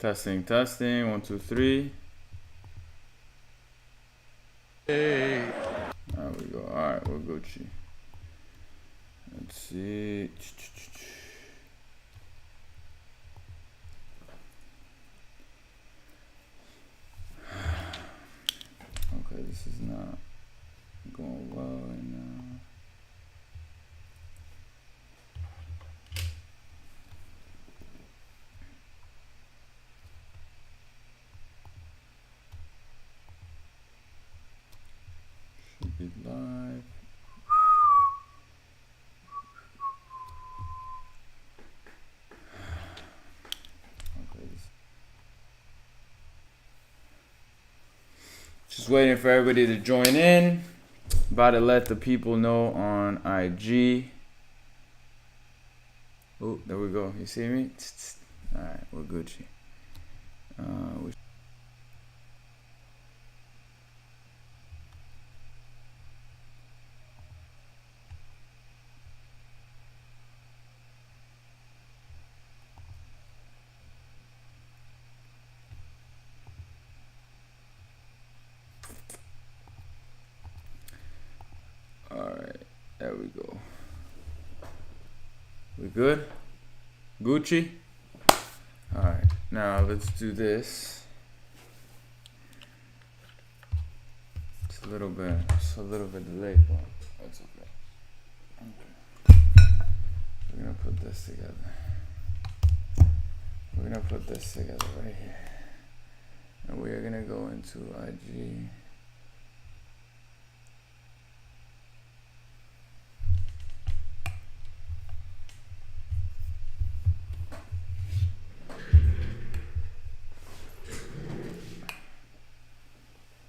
Testing, testing. 1, 2, 3. Hey. There we go. Alright, we're Gucci. Let's see. Okay, this is not going well right now. Should be live. Okay, just waiting for everybody to join in. About to let the people know on IG. Oh, there we go. You see me? Alright, we're Gucci. Alright, there we go. We good? Gucci? Alright, now let's do this. It's a little bit delayed, but that's okay. We're gonna put this together. We're gonna put this together right here. And we are gonna go into IG.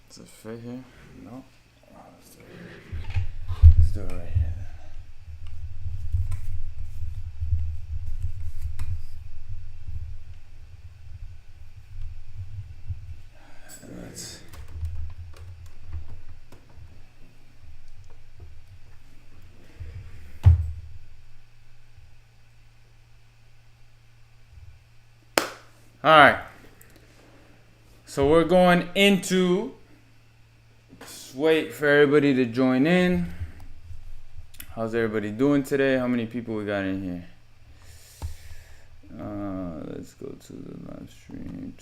Does it fit here? No. Oh, let's do it right here. Let's. All right. So we're going into. Just wait for everybody to join in. How's everybody doing today? How many people we got in here? Let's go to the live stream.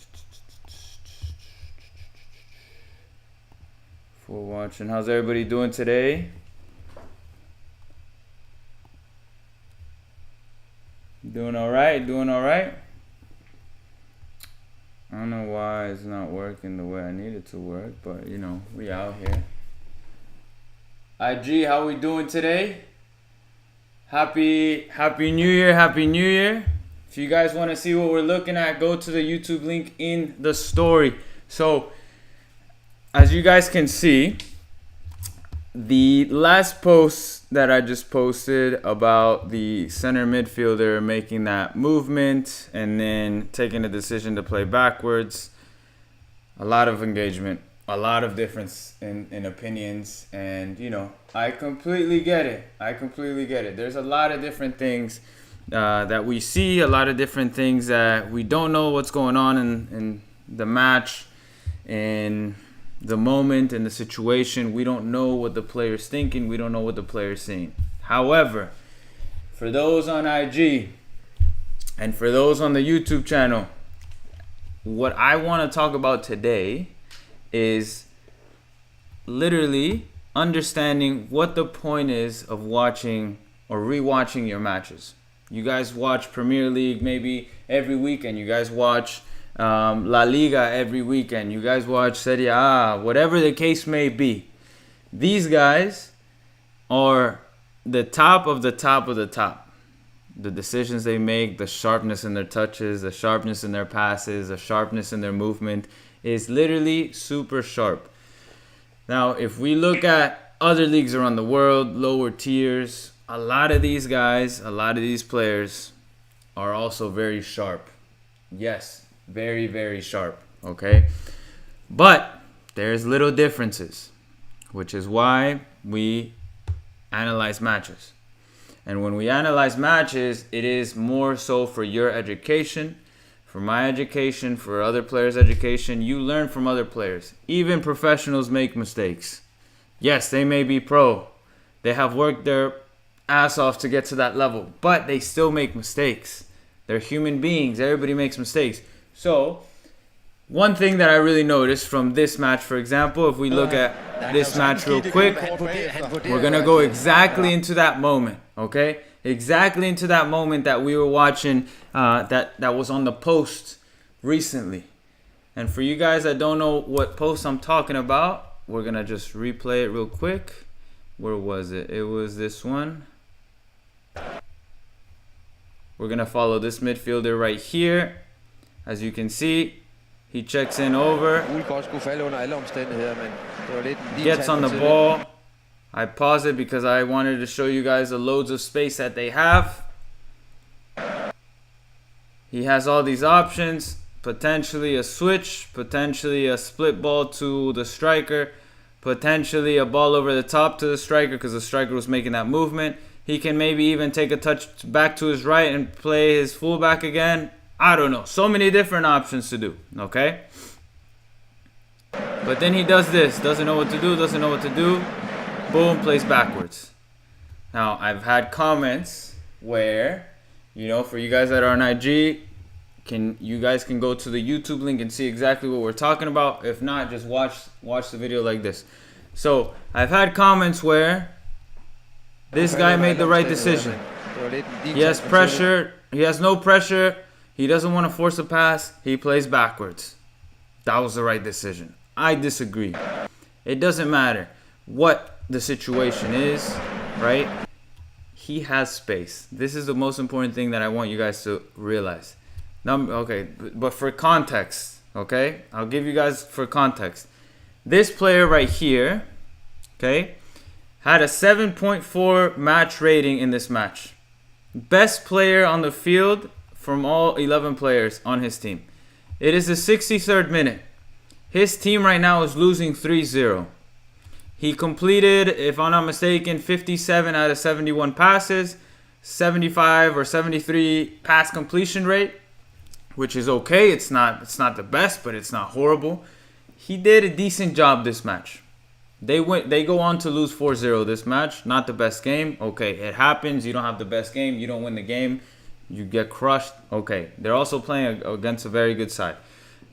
For watching. How's everybody doing today? Doing all right? Doing all right? I don't know why it's not working the way I need it to work, but you know, we out here. IG, how we doing today? Happy New Year, Happy New Year. If you guys want to see what we're looking at, go to the YouTube link in the story. So, as you guys can see, the last post that I just posted about the center midfielder making that movement and then taking a decision to play backwards, a lot of engagement, a lot of difference in opinions, and you know, I completely get it. There's a lot of different things that we see, a lot of different things that we don't know what's going on in the match, in the moment, in the situation. We don't know what the player's thinking. We don't know what the player's saying. However, for those on IG and for those on the YouTube channel, what I want to talk about today is literally understanding what the point is of watching or rewatching your matches. You guys watch Premier League maybe every weekend. You guys watch La Liga every weekend. You guys watch Serie A, whatever the case may be. These guys are the top of the top of the top. The decisions they make, the sharpness in their touches, the sharpness in their passes, the sharpness in their movement is literally super sharp. Now, if we look at other leagues around the world, lower tiers, a lot of these guys, a lot of these players are also very sharp. Yes, very, very sharp, okay? But there's little differences, which is why we analyze matches. And when we analyze matches, it is more so for your education, for my education, for other players' education. You learn from other players. Even professionals make mistakes. Yes, they may be pro. They have worked their ass off to get to that level, but they still make mistakes. They're human beings. Everybody makes mistakes. So, one thing that I really noticed from this match, for example, if we look at this match real quick, we're going to go exactly into that moment, okay? Exactly into that moment that we were watching that was on the post recently. And for you guys that don't know what post I'm talking about, we're going to just replay it real quick. Where was it? It was this one. We're going to follow this midfielder right here. As you can see, he checks in over. Gets on the ball. I pause it because I wanted to show you guys the loads of space that they have. He has all these options. Potentially a switch. Potentially a split ball to the striker. Potentially a ball over the top to the striker because the striker was making that movement. He can maybe even take a touch back to his right and play his fullback again. I don't know. So many different options to do. Okay? But then he does this. Doesn't know what to do. Doesn't know what to do. Boom. Plays backwards. Now, I've had comments where, you know, for you guys that are on IG, you guys can go to the YouTube link and see exactly what we're talking about. If not, just watch the video like this. So, I've had comments where this guy made the right decision. He has pressure. He has no pressure. He doesn't want to force a pass. He plays backwards. That was the right decision. I disagree. It doesn't matter what the situation is, right? He has space. This is the most important thing that I want you guys to realize. Okay, but for context, okay? I'll give you guys for context. This player right here, okay, had a 7.4 match rating in this match. Best player on the field from all 11 players on his team. It is the 63rd minute. His team right now is losing 3-0. He completed, if I'm not mistaken, 57 out of 71 passes, 75 or 73 pass completion rate, which is okay. It's not the best, but it's not horrible. He did a decent job this match. They go on to lose 4-0 this match. Not the best game. Okay, it happens. You don't have the best game. You don't win the game. You get crushed. Okay, they're also playing against a very good side.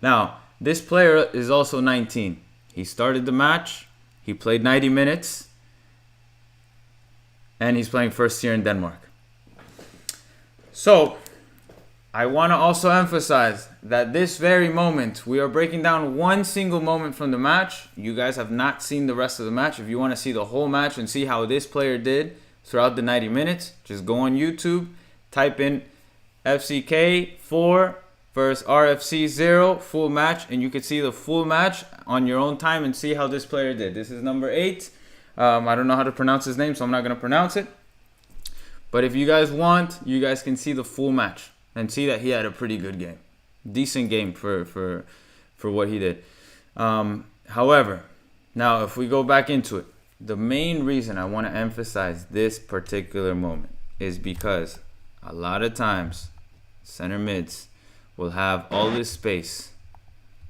Now, this player is also 19. He started the match. He played 90 minutes. And he's playing first year in Denmark. So, I want to also emphasize that this very moment, we are breaking down one single moment from the match. You guys have not seen the rest of the match. If you want to see the whole match and see how this player did throughout the 90 minutes, just go on YouTube, type in FCK 4 versus RFC 0 full match, and you can see the full match on your own time and see how this player did. This is number 8. I don't know how to pronounce his name, so I'm not going to pronounce it. But if you guys want, you guys can see the full match and see that he had a pretty good game. Decent game for what he did. However, now if we go back into it, the main reason I want to emphasize this particular moment is because a lot of times center mids will have all this space.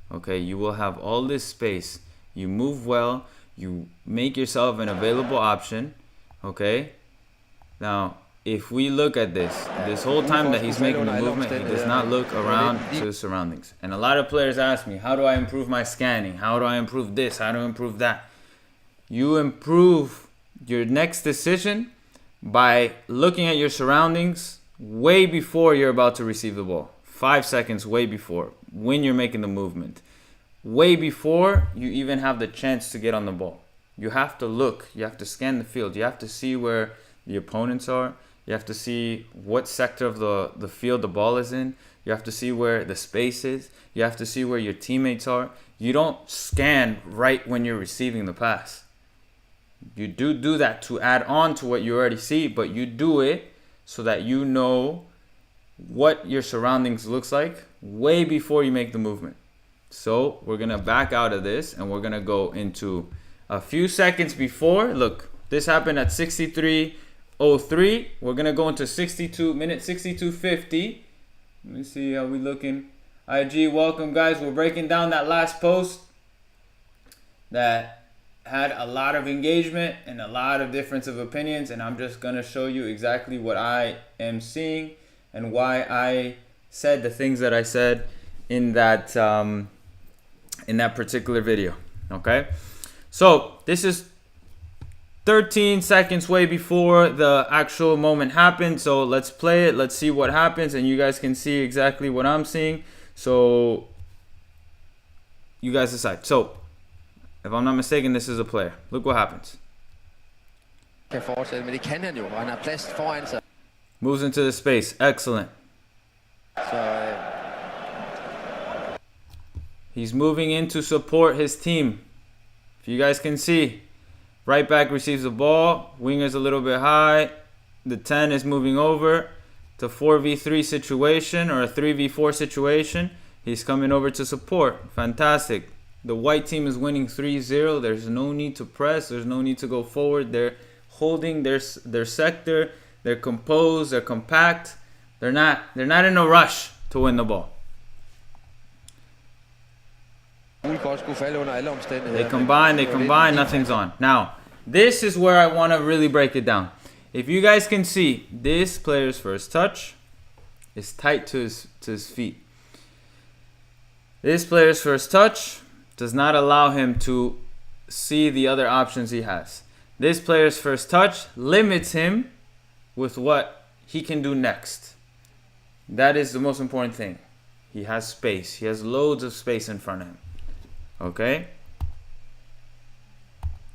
Okay, you will have all this space. You move well. You make yourself an available option. Okay, now if we look at this whole time that he's making the movement, he does not look around to the surroundings. And a lot of players ask me, how do I improve my scanning? How do I improve this? How do I improve that? You improve your next decision by looking at your surroundings way before you're about to receive the ball. 5 seconds way before, when you're making the movement. Way before you even have the chance to get on the ball. You have to look. You have to scan the field. You have to see where the opponents are. You have to see what sector of the field the ball is in. You have to see where the space is. You have to see where your teammates are. You don't scan right when you're receiving the pass. You do that to add on to what you already see, but you do it so that you know what your surroundings looks like way before you make the movement. So we're going to back out of this and we're going to go into a few seconds before. Look, this happened at 63:03. We're going to go into minute 62:50. Let me see how we looking. IG, welcome guys. We're breaking down that last post that had a lot of engagement and a lot of difference of opinions, and I'm just gonna show you exactly what I am seeing and why I said the things that I said in that particular video. Okay, so this is 13 seconds way before the actual moment happened. So let's play it. Let's see what happens, and you guys can see exactly what I'm seeing. So you guys decide. So if I'm not mistaken, this is a player. Look what happens. Kan fortsætte, men det kan han jo, og han har plads foran sig. Moves into the space. Excellent. Så He's moving in to support his team. If you guys can see, right back receives the ball. Winger's a little bit high. The 10 is moving over to 4v3 situation or a 3v4 situation. He's coming over to support. Fantastic. The white team is winning 3-0. There's no need to press. There's no need to go forward. They're holding their sector. They're composed. They're compact. They're not in a rush to win the ball. godt skulle falde under alle omstændigheder. They combine, nothing's on. Now, this is where I want to really break it down. If you guys can see, this player's first touch is tight to his feet. This player's first touch does not allow him to see the other options he has. This player's first touch limits him with what he can do next. That is the most important thing. He has space. He has loads of space in front of him. Okay?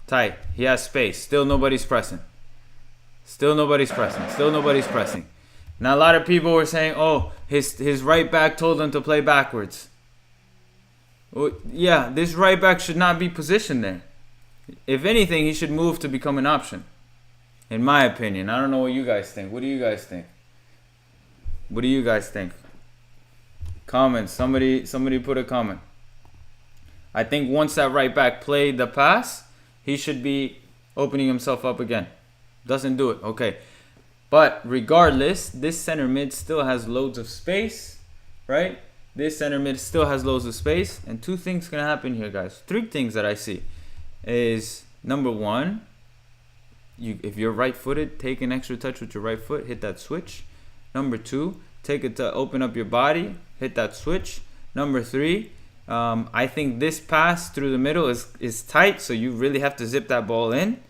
Tight. He has space. Still nobody's pressing. Still nobody's pressing. Now a lot of people were saying, oh, his right back told him to play backwards. Well, yeah, this right back should not be positioned there. If anything, he should move to become an option. In my opinion. I don't know what you guys think. What do you guys think? What do you guys think? Comments. Somebody put a comment. I think once that right back played the pass, he should be opening himself up again. Doesn't do it. Okay. But regardless, this center mid still has loads of space, right? This center mid still has loads of space. And two things can happen here, guys. Three things that I see is, number one, if you're right-footed, take an extra touch with your right foot, hit that switch. Number two, take it to open up your body, hit that switch. Number three, I think this pass through the middle is tight, so you really have to zip that ball in.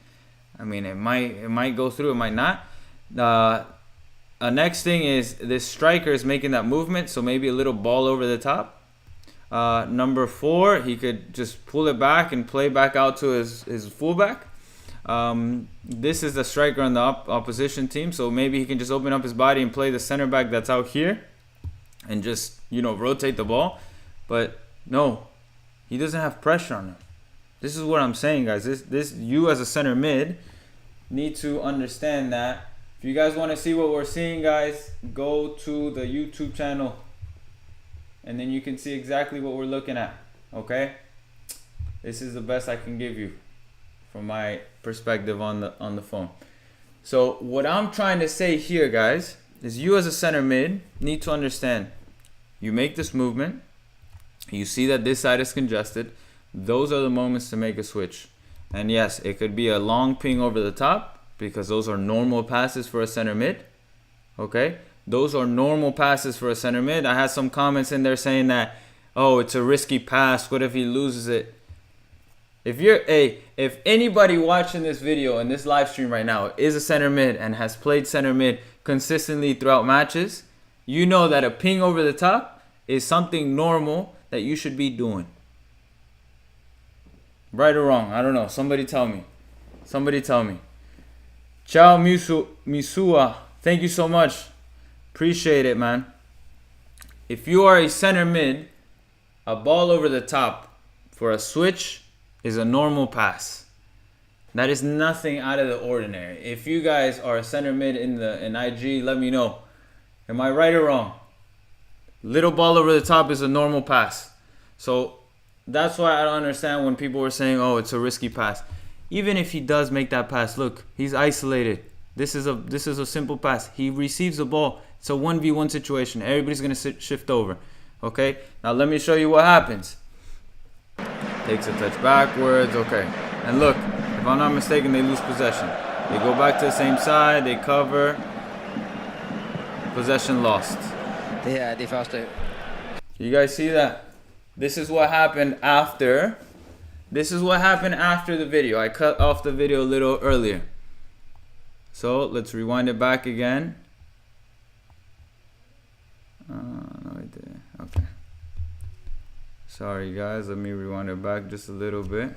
I mean, it might go through, it might not. Next thing is this striker is making that movement, so maybe a little ball over the top. Number four, he could just pull it back and play back out to his fullback. This is the striker on the opposition team, so maybe he can just open up his body and play the center back that's out here and just, rotate the ball. But no, he doesn't have pressure on him. This is what I'm saying, guys. This you as a center mid need to understand that. If you guys want to see what we're seeing, guys, go to the YouTube channel and then you can see exactly what we're looking at. Okay? This is the best I can give you from my perspective on the phone. So what I'm trying to say here, guys, is you as a center mid need to understand. You make this movement. You see that this side is congested. Those are the moments to make a switch. And yes, it could be a long ping over the top because those are normal passes for a center mid. Okay? Those are normal passes for a center mid. I had some comments in there saying that, oh, it's a risky pass. What if he loses it? If anybody watching this video and this live stream right now is a center mid and has played center mid consistently throughout matches, you know that a ping over the top is something normal that you should be doing. Right or wrong? I don't know. Somebody tell me. Ciao Misua. Thank you so much. Appreciate it, man. If you are a center mid, a ball over the top for a switch is a normal pass. That is nothing out of the ordinary. If you guys are a center mid in IG, let me know. Am I right or wrong? Little ball over the top is a normal pass. So that's why I don't understand when people were saying, oh, it's a risky pass. Even if he does make that pass, look, he's isolated. This is a simple pass. He receives the ball. It's a 1v1 situation. Everybody's going to shift over. Okay, now let me show you what happens. Takes a touch backwards. Okay, and look, if I'm not mistaken, they lose possession. They go back to the same side, they cover. Possession lost. Det her er det første. You guys see that? This is what happened after. This is what happened after the video. I cut off the video a little earlier. So let's rewind it back again. No, I didn't. Okay. Sorry guys, let me rewind it back just a little bit.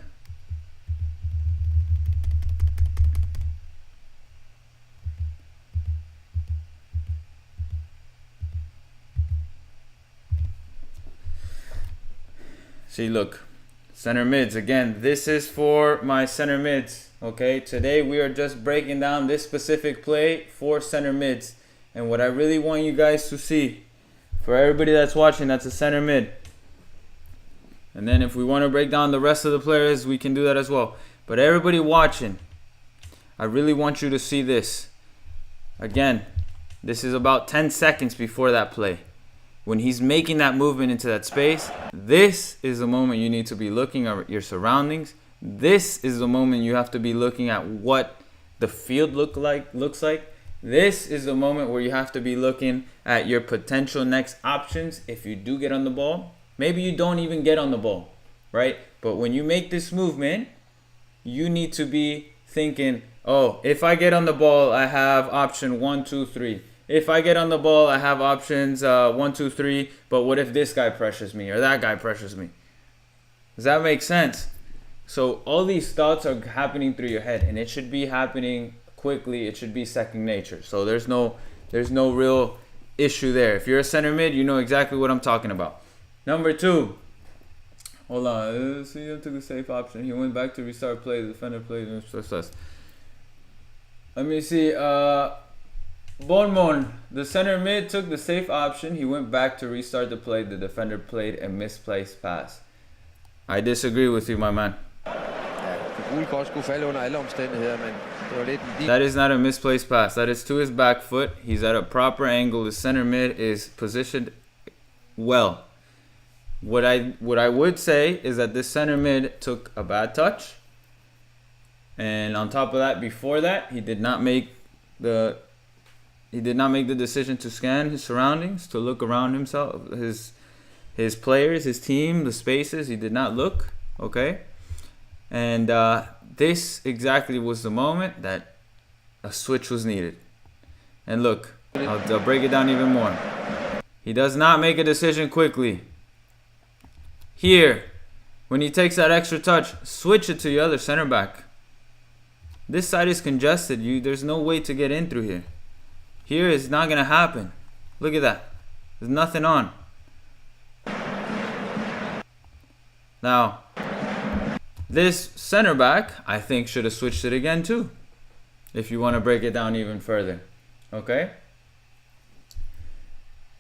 See, look, center mids. Again, this is for my center mids. Okay, today we are just breaking down this specific play for center mids. And what I really want you guys to see, for everybody that's watching, that's a center mid. And then if we want to break down the rest of the players, we can do that as well. But everybody watching, I really want you to see this. Again, this is about 10 seconds before that play. When he's making that movement into that space, this is the moment you need to be looking at your surroundings. This is the moment you have to be looking at what the field looks like. This is the moment where you have to be looking at your potential next options if you do get on the ball. Maybe you don't even get on the ball, right? But when you make this movement, you need to be thinking, oh, if I get on the ball, I have option 1, 2, 3. If I get on the ball, I have options 1, 2, 3. But what if this guy pressures me or that guy pressures me? Does that make sense? So all these thoughts are happening through your head, and it should be happening quickly. It should be second nature. So there's no real issue there. If you're a center mid, you know exactly what I'm talking about. Number 2. Hold on. See, you took a safe option. He went back to restart play. The defender played. Let me see. Bonmon, the center mid took the safe option. He went back to restart the play. The defender played a misplaced pass. I disagree with you, my man. That is not a misplaced pass. That is to his back foot. He's at a proper angle. The center mid is positioned well. What I would say is that this center mid took a bad touch. And on top of that, before that, he did not make the decision to scan his surroundings, to look around himself, his players, his team, the spaces. He did not look, okay? And this exactly was the moment that a switch was needed. And look, I'll break it down even more. He does not make a decision quickly. Here, when he takes that extra touch, switch it to the other center back. This side is congested. There's no way to get in through here. Here it's not going to happen. Look at that. There's nothing on. Now, this center back, I think, should have switched it again too. If you want to break it down even further. Okay?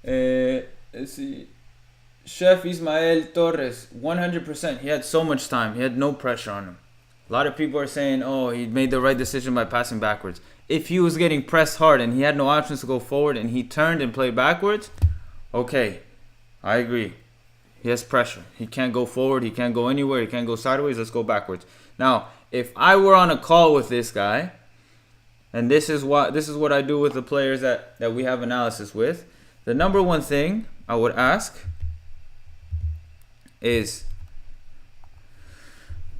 Let's see. Chef Ismael Torres, 100%. He had so much time. He had no pressure on him. A lot of people are saying, oh, he made the right decision by passing backwards. If he was getting pressed hard and he had no options to go forward and he turned and played backwards, okay, I agree. He has pressure. He can't go forward. He can't go anywhere. He can't go sideways. Let's go backwards. Now, if I were on a call with this guy, and this is what I do with the players that we have analysis with, the number one thing I would ask is,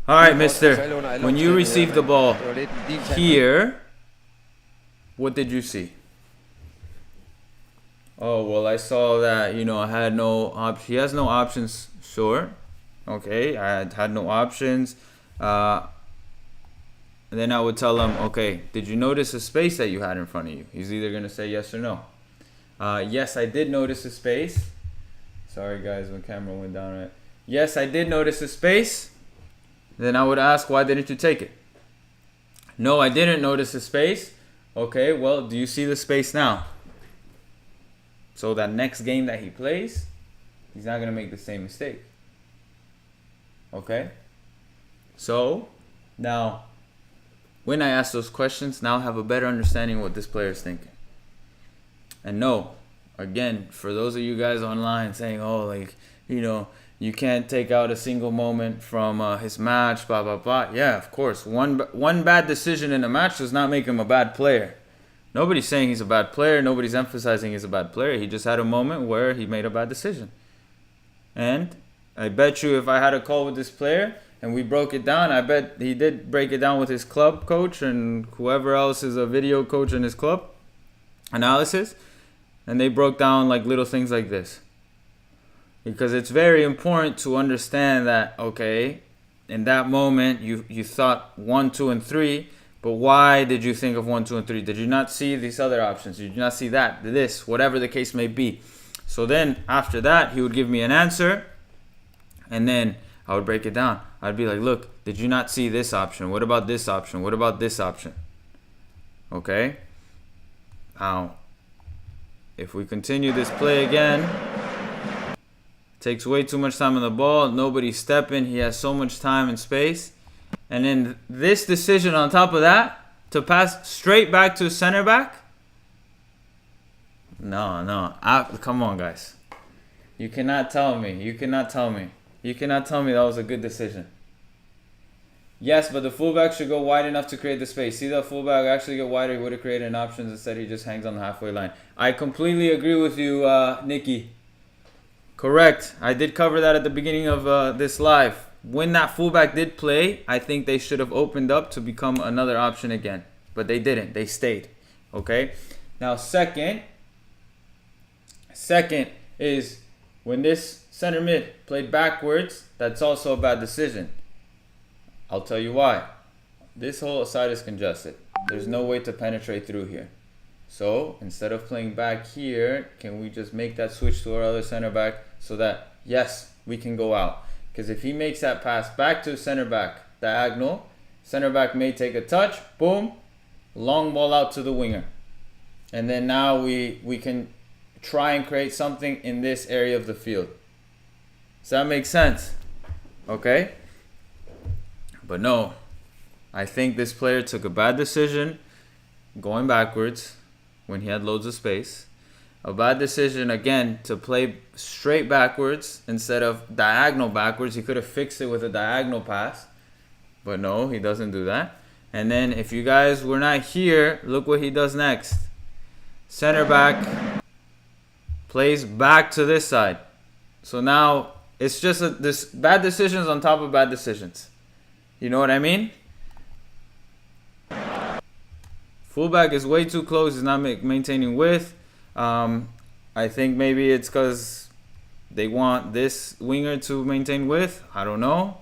all right, mister, when you received the ball here, what did you see? Oh, well, I saw that, I had no options. He has no options, sure. Okay, I had no options. And then I would tell him, okay, did you notice the space that you had in front of you? He's either going to say yes or no. Yes, I did notice the space. Sorry, guys, my camera went down right. Yes, I did notice the space. Then I would ask, why didn't you take it? No, I didn't notice the space. Okay, well, do you see the space now? So that next game that he plays, he's not going to make the same mistake. Okay? So, now, when I ask those questions, now I have a better understanding of what this player is thinking. And no, again, for those of you guys online saying, oh, like, you know, you can't take out a single moment from his match, blah, blah, blah. Yeah, of course. One bad decision in a match does not make him a bad player. Nobody's saying he's a bad player. Nobody's emphasizing he's a bad player. He just had a moment where he made a bad decision. And I bet you if I had a call with this player and we broke it down, I bet he did break it down with his club coach and whoever else is a video coach in his club analysis. And they broke down like little things like this. Because it's very important to understand that, okay, in that moment you thought 1, 2, and 3, but why did you think of 1, 2, and 3? Did you not see these other options? Did you not see that, this, whatever the case may be? So then after that, he would give me an answer, and then I would break it down. I'd be like, look, did you not see this option? What about this option? What about this option? Okay? Now, if we continue this play again, takes way too much time on the ball. Nobody's stepping. He has so much time and space. And then this decision on top of that, to pass straight back to center back. No. Come on, guys. You cannot tell me. You cannot tell me that was a good decision. Yes, but the fullback should go wide enough to create the space. See that fullback actually get wider, he would have created an option. Instead, he just hangs on the halfway line. I completely agree with you, Nikki. Correct. I did cover that at the beginning of this live. When that fullback did play, I think they should have opened up to become another option again. But they didn't. They stayed. Okay? Now, second is when this center mid played backwards, that's also a bad decision. I'll tell you why. This whole side is congested. There's no way to penetrate through here. So instead of playing back here, can we just make that switch to our other center back so that, yes, we can go out? Because if he makes that pass back to center back, diagonal, center back may take a touch, boom, long ball out to the winger. And then now we can try and create something in this area of the field. Does that make sense? Okay? But no, I think this player took a bad decision going backwards when he had loads of space. A bad decision, again, to play straight backwards instead of diagonal backwards. He could have fixed it with a diagonal pass. But no, he doesn't do that. And then if you guys were not here, look what he does next. Center back plays back to this side. So now it's just this bad decisions on top of bad decisions. You know what I mean? Fullback is way too close. He's not maintaining width. I think maybe it's because they want this winger to maintain width. I don't know.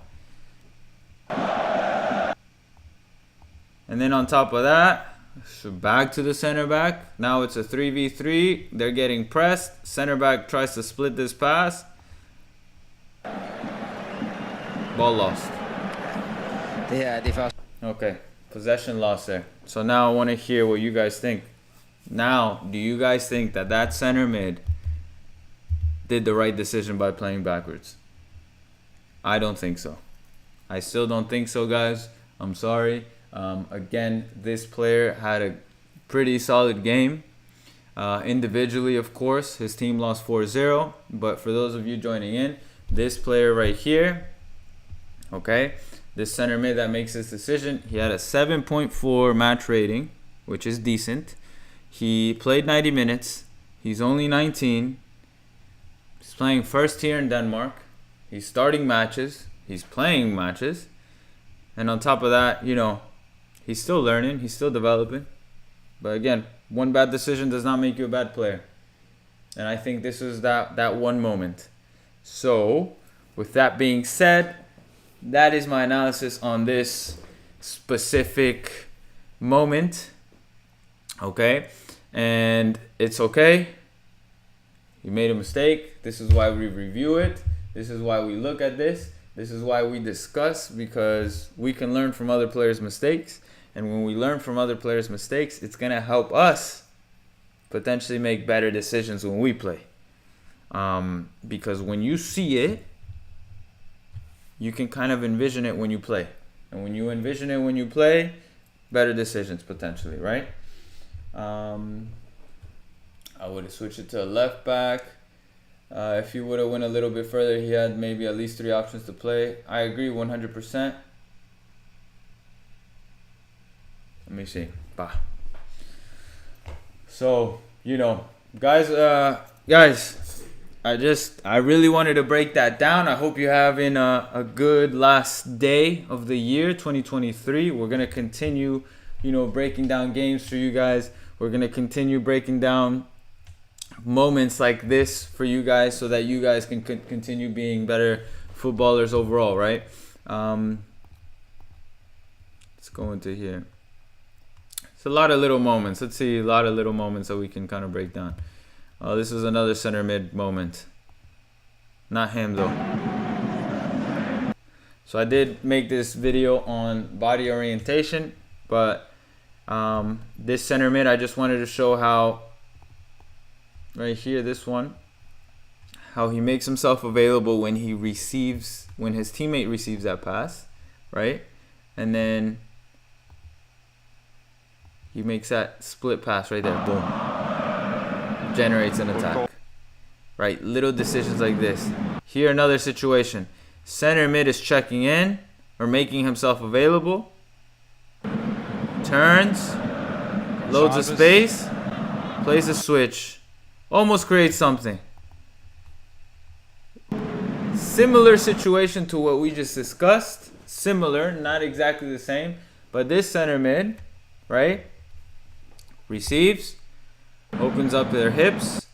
And then on top of that, so back to the center back. Now it's a 3v3. They're getting pressed. Center back tries to split this pass. Ball lost. Okay, possession lost there. So now I want to hear what you guys think. Now, do you guys think that that center mid did the right decision by playing backwards? I don't think so. I still don't think so, guys. I'm sorry. Again, this player had a pretty solid game. Individually, of course, his team lost 4-0. But for those of you joining in, this player right here, okay, this center mid that makes this decision, he had a 7.4 match rating, which is decent. He played 90 minutes. He's only 19. He's playing first tier in Denmark. He's starting matches. He's playing matches. And on top of that, you know, he's still learning. He's still developing. But again, one bad decision does not make you a bad player. And I think this is that one moment. So, with that being said, that is my analysis on this specific moment. Okay? And it's okay. You made a mistake. This is why we review it. This is why we look at this. This is why we discuss, because we can learn from other players' mistakes. And when we learn from other players' mistakes, it's going to help us potentially make better decisions when we play. Because when you see it, you can kind of envision it when you play. And when you envision it when you play, better decisions potentially, right? I would have switched it to a left back. If he would have went a little bit further, he had maybe at least 3 options to play. I agree 100%. Let me see. Bah. So, you know, guys, I really wanted to break that down. I hope you're having a good last day of the year, 2023. We're going to continue, you know, breaking down games for you guys. We're going to continue breaking down moments like this for you guys so that you guys can continue being better footballers overall, right? Let's go into here. It's a lot of little moments. Let's see, a lot of little moments that we can kind of break down. This is another center mid moment. Not him though. So I did make this video on body orientation, but this center mid, I just wanted to show how, right here, this one, how he makes himself available when he receives, when his teammate receives that pass, right? And then he makes that split pass right there, boom. Generates an attack, right? Little decisions like this. Here, another situation. Center mid is checking in or making himself available. Turns, loads of space, plays a switch, almost creates something. Similar situation to what we just discussed. Similar, not exactly the same, but this center mid, right? Receives, opens up their hips,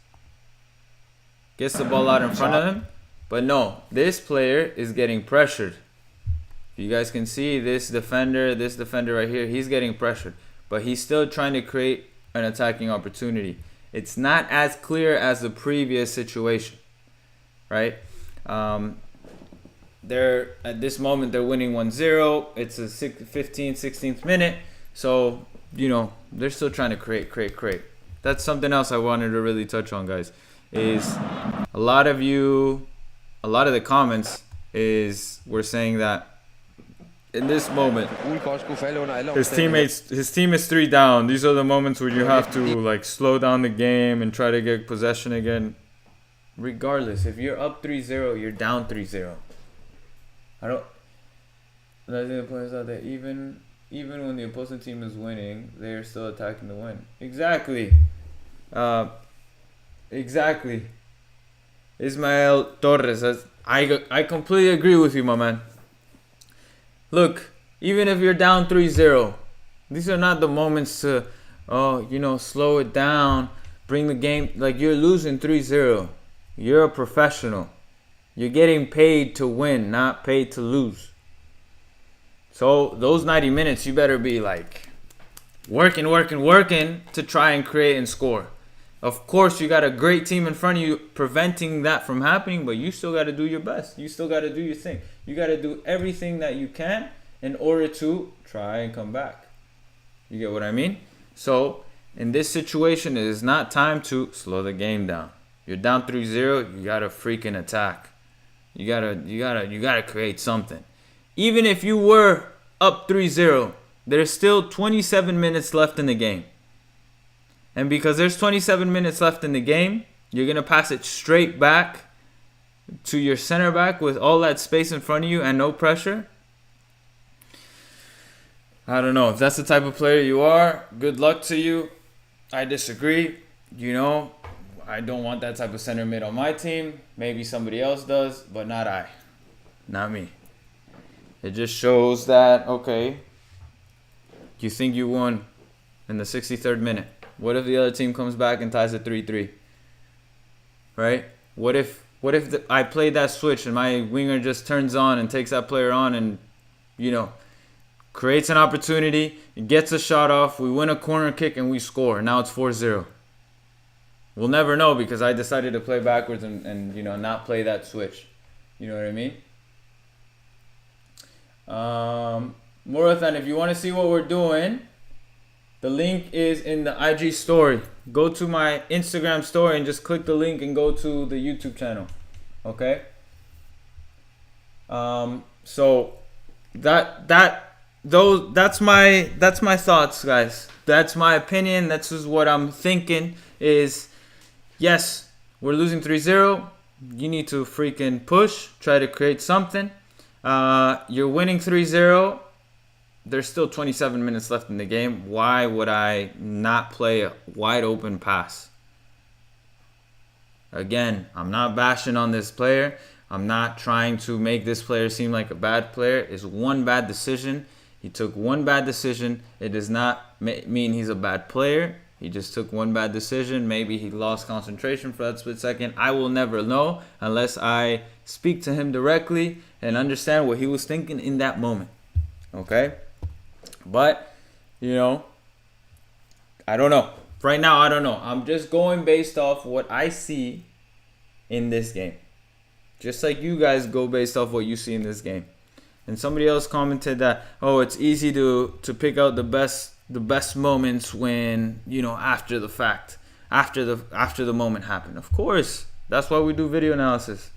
gets the ball out in front of him. But no, this player is getting pressured. You guys can see this defender right here, he's getting pressured. But he's still trying to create an attacking opportunity. It's not as clear as the previous situation, right? They're at this moment, they're winning 1-0. It's a 15th, 16th minute. So, you know, they're still trying to create. That's something else I wanted to really touch on, guys, is a lot of the comments were saying that in this moment, his team is 3 down. These are the moments where you have to like slow down the game and try to get possession again. Regardless, if you're up 3-0, you're down 3-0. The point is that even when the opposing team is winning, they are still attacking to win. Exactly. Exactly. Ismael Torres says, I completely agree with you, my man. Look, even if you're down 3-0, these are not the moments to, slow it down, bring the game. Like, you're losing 3-0. You're a professional. You're getting paid to win, not paid to lose. So those 90 minutes, you better be like working to try and create and score. Of course, you got a great team in front of you preventing that from happening, but you still got to do your best. You still got to do your thing. You got to do everything that you can in order to try and come back. You get what I mean? So in this situation, it is not time to slow the game down. You're down 3-0, you got to freaking attack. You gotta create something. Even if you were up 3-0, there's still 27 minutes left in the game. And because there's 27 minutes left in the game, you're going to pass it straight back to your center back with all that space in front of you and no pressure. I don't know. If that's the type of player you are, good luck to you. I disagree. I don't want that type of center mid on my team. Maybe somebody else does, but not I. Not me. It just shows that, okay, you think you won in the 63rd minute. What if the other team comes back and ties it 3-3? Right? What if I played that switch and my winger just turns on and takes that player on and, creates an opportunity, gets a shot off, we win a corner kick and we score. Now it's 4-0. We'll never know because I decided to play backwards and not play that switch. You know what I mean? Murathan, if you want to see what we're doing, the link is in the IG story. Go to my Instagram story and just click the link and go to the YouTube channel. Okay? So that's my thoughts, guys. That's my opinion. That's just what I'm thinking is, yes, we're losing 3-0. You need to freaking push, try to create something. You're winning 3-0. There's still 27 minutes left in the game. Why would I not play a wide open pass? Again, I'm not bashing on this player. I'm not trying to make this player seem like a bad player. It's one bad decision. He took one bad decision. It does not mean he's a bad player. He just took one bad decision. Maybe he lost concentration for that split second. I will never know unless I speak to him directly and understand what he was thinking in that moment. Okay? But, you know, I don't know. Right now, I don't know. I'm just going based off what I see in this game. Just like you guys go based off what you see in this game. And somebody else commented that, oh, it's easy to pick out the best moments when, you know, after the fact, after the moment happened. Of course, that's why we do video analysis.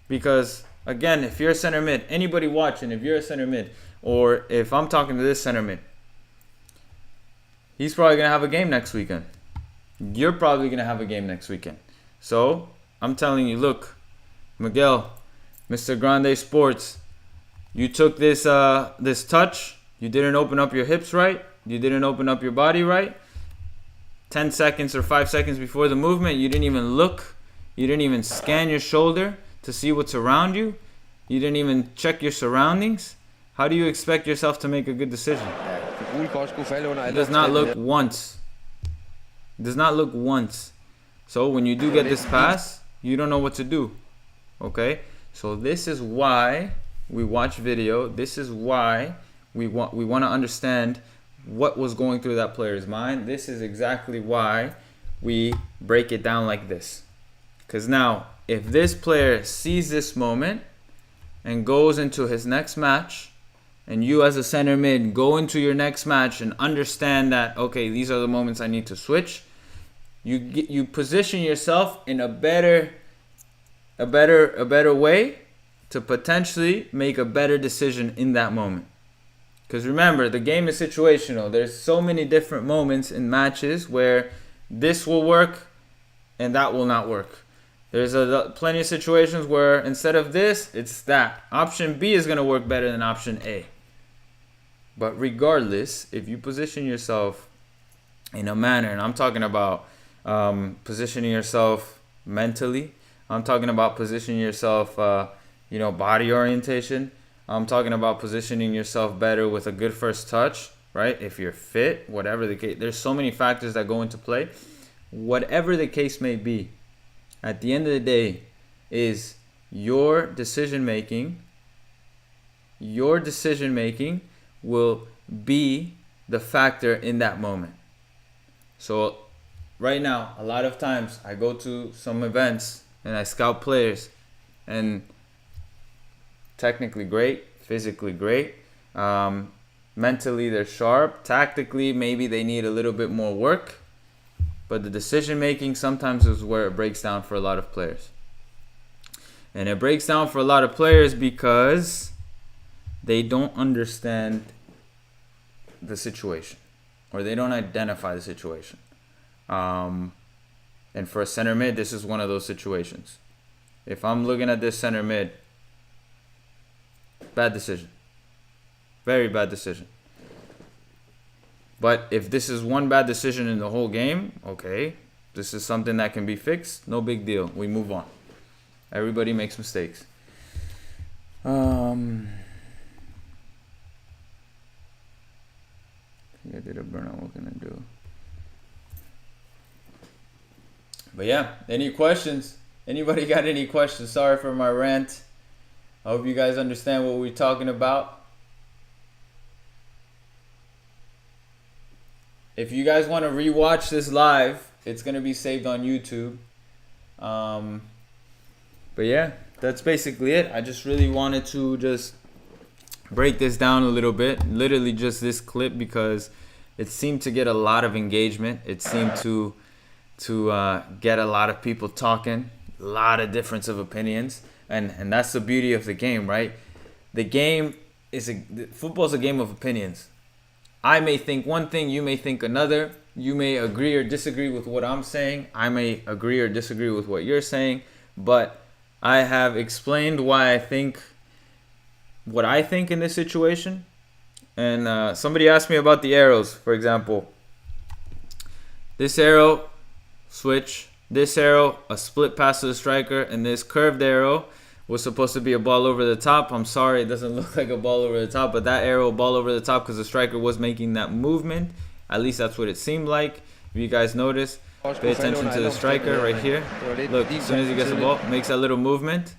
Because again, if you're a center mid, anybody watching, if you're a center mid, or if I'm talking to this center mid, he's probably gonna have a game next weekend. You're probably gonna have a game next weekend. So I'm telling you, look, Miguel, Mr. Grande Sports, you took this touch. You didn't open up your hips right. You didn't open up your body right. 10 seconds or 5 seconds before the movement, you didn't even look. You didn't even scan your shoulder to see what's around you. You didn't even check your surroundings. How do you expect yourself to make a good decision? It does not look once. It does not look once. So when you do get this pass, you don't know what to do. Okay? So this is why we watch video. This is why we want to understand what was going through that player's mind. This is exactly why we break it down like this. Because now, if this player sees this moment and goes into his next match, and you as a center mid go into your next match and understand that, okay, these are the moments I need to switch, you position yourself in a better way to potentially make a better decision in that moment. Because remember, the game is situational. There's so many different moments in matches where this will work and that will not work. There's plenty of situations where instead of this, it's that. Option B is going to work better than option A. But regardless, if you position yourself in a manner, and I'm talking about positioning yourself mentally, I'm talking about positioning yourself, body orientation. I'm talking about positioning yourself better with a good first touch, right? If you're fit, whatever the case. There's so many factors that go into play. Whatever the case may be, at the end of the day, is your decision making will be the factor in that moment. So right now, a lot of times I go to some events and I scout players, and technically great, physically great, mentally they're sharp, tactically maybe they need a little bit more work, but the decision making sometimes is where it breaks down for a lot of players. And it breaks down for a lot of players because they don't understand the situation, or they don't identify the situation. And for a center mid, this is one of those situations. If I'm looking at this center mid, bad decision. Very bad decision. But if this is one bad decision in the whole game, okay, this is something that can be fixed. No big deal. We move on. Everybody makes mistakes. I think I did a burnout. What can I do? But yeah, any questions? Anybody got any questions? Sorry for my rant. I hope you guys understand what we're talking about. If you guys want to rewatch this live, it's going to be saved on YouTube. But yeah, that's basically it. I just really wanted to just break this down a little bit. Literally just this clip, because it seemed to get a lot of engagement. It seemed to get a lot of people talking, a lot of difference of opinions. And that's the beauty of the game, right? The game is football's a game of opinions. I may think one thing, you may think another, You may agree or disagree with what I'm saying. I may agree or disagree with what you're saying. But I have explained why I think what I think in this situation. And somebody asked me about the arrows, for example. This arrow, switch. This arrow, a split pass to the striker. And this curved arrow was supposed to be a ball over the top. I'm sorry, it doesn't look like a ball over the top. But that arrow, ball over the top, because the striker was making that movement. At least that's what it seemed like. If you guys notice, pay attention to the striker right here. Look, as soon as he gets the ball, makes that little movement.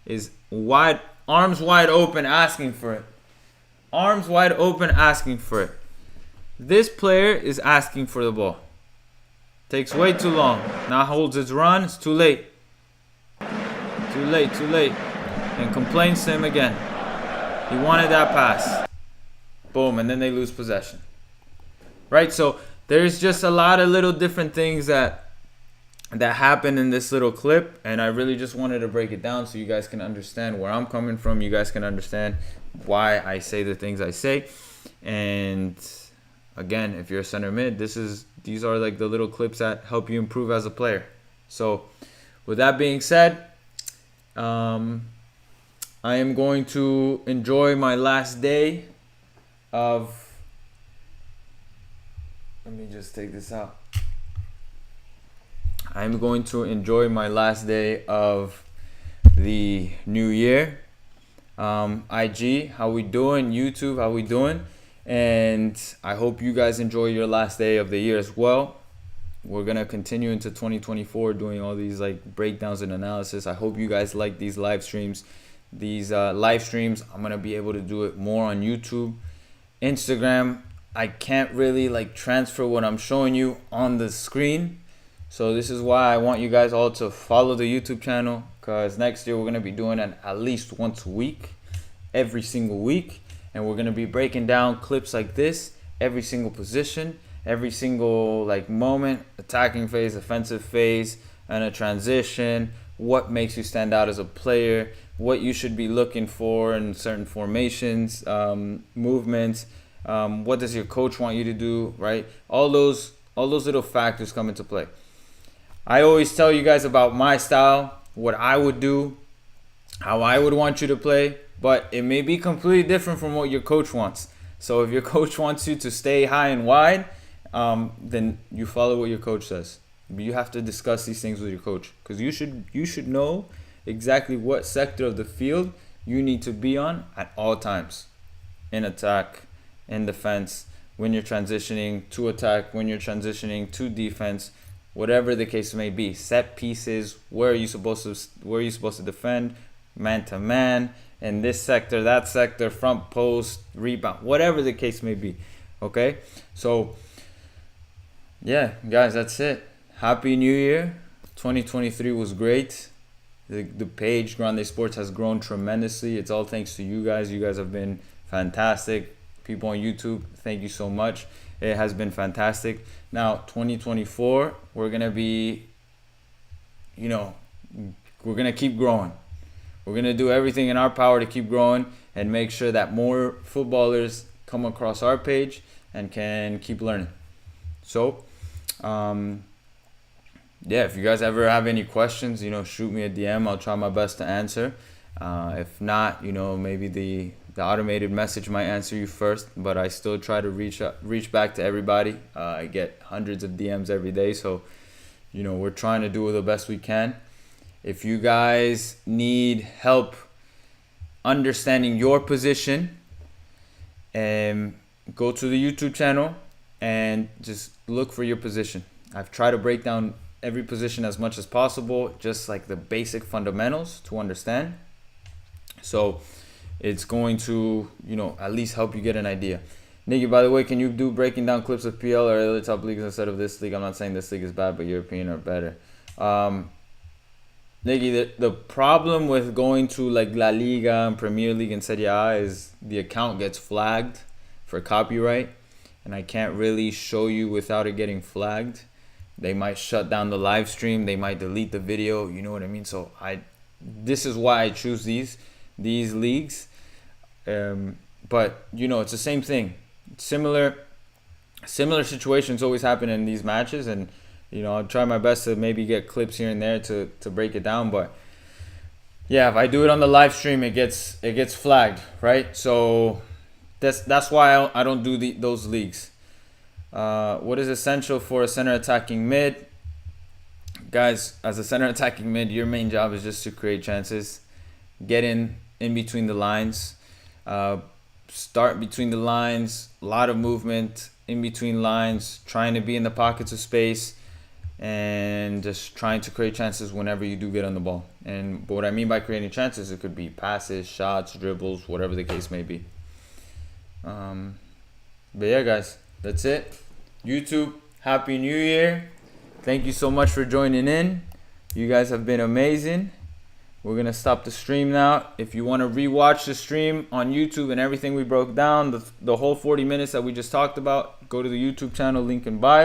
Is wide, arms wide open, asking for it. Arms wide open, asking for it. This player is asking for the ball. Takes way too long. Now holds his run. It's too late. Too late, too late. And complains to him again. He wanted that pass. Boom, and then they lose possession. Right? So there's just a lot of little different things that happen in this little clip, and I really just wanted to break it down so you guys can understand where I'm coming from. You guys can understand why I say the things I say. And again, if you're a center mid, these are like the little clips that help you improve as a player. So with that being said, I am going to enjoy my last day of... Let me just take this out. I'm going to enjoy my last day of the new year. IG, how we doing? YouTube, how we doing? And I hope you guys enjoy your last day of the year as well. We're going to continue into 2024 doing all these like breakdowns and analysis. I hope you guys like these live streams. These live streams, I'm going to be able to do it more on YouTube. Instagram, I can't really like transfer what I'm showing you on the screen. So this is why I want you guys all to follow the YouTube channel, because next year we're going to be doing it at least once a week, every single week. And we're going to be breaking down clips like this, every single position, every single like moment, attacking phase, offensive phase, and a transition, what makes you stand out as a player, what you should be looking for in certain formations, movements, what does your coach want you to do, right? All those little factors come into play. I always tell you guys about my style, what I would do, how I would want you to play, but it may be completely different from what your coach wants. So if your coach wants you to stay high and wide, then you follow what your coach says. But you have to discuss these things with your coach, because you should know exactly what sector of the field you need to be on at all times. In attack, in defense, when you're transitioning to attack, when you're transitioning to defense, whatever the case may be. Set pieces, where are you supposed to defend, man to man, in this sector, that sector, front post, rebound, whatever the case may be. Okay? So yeah, guys, that's it. Happy New Year. 2023 was great. The page Grande Sports has grown tremendously. It's all thanks to you guys. You guys have been fantastic. People on YouTube, thank you so much. It has been fantastic. Now, 2024, we're going to be, we're going to keep growing. We're going to do everything in our power to keep growing and make sure that more footballers come across our page and can keep learning. So, if you guys ever have any questions, shoot me a DM. I'll try my best to answer. If not, maybe the automated message might answer you first, but I still try to reach back to everybody. I get hundreds of DMs every day, so we're trying to do the best we can. If you guys need help understanding your position, go to the YouTube channel and just look for your position. I've tried to break down every position as much as possible, just like the basic fundamentals to understand. So it's going to, at least help you get an idea. Nikki, by the way, can you do breaking down clips of PL or other top leagues instead of this league? I'm not saying this league is bad, but European are better. Nikki, the problem with going to like La Liga and Premier League and Serie A is the account gets flagged for copyright, and I can't really show you without it getting flagged. They might shut down the live stream. They might delete the video. You know what I mean? So this is why I choose these leagues. but you know, it's the same thing. Similar situations always happen in these matches, and you know, I'll try my best to maybe get clips here and there to break it down. But yeah, if I do it on the live stream, it gets flagged, right? So that's why I don't do those leagues. What is essential for a center attacking mid? Guys, as a center attacking mid, your main job is just to create chances, get in between the lines, start between the lines, a lot of movement in between lines, trying to be in the pockets of space, and just trying to create chances whenever you do get on the ball. And what I mean by creating chances, it could be passes, shots, dribbles, whatever the case may be. But yeah, guys, that's it. YouTube, Happy New Year. Thank you so much for joining in. You guys have been amazing. We're going to stop the stream now. If you want to rewatch the stream on YouTube and everything we broke down, the whole 40 minutes that we just talked about, go to the YouTube channel, link in bio.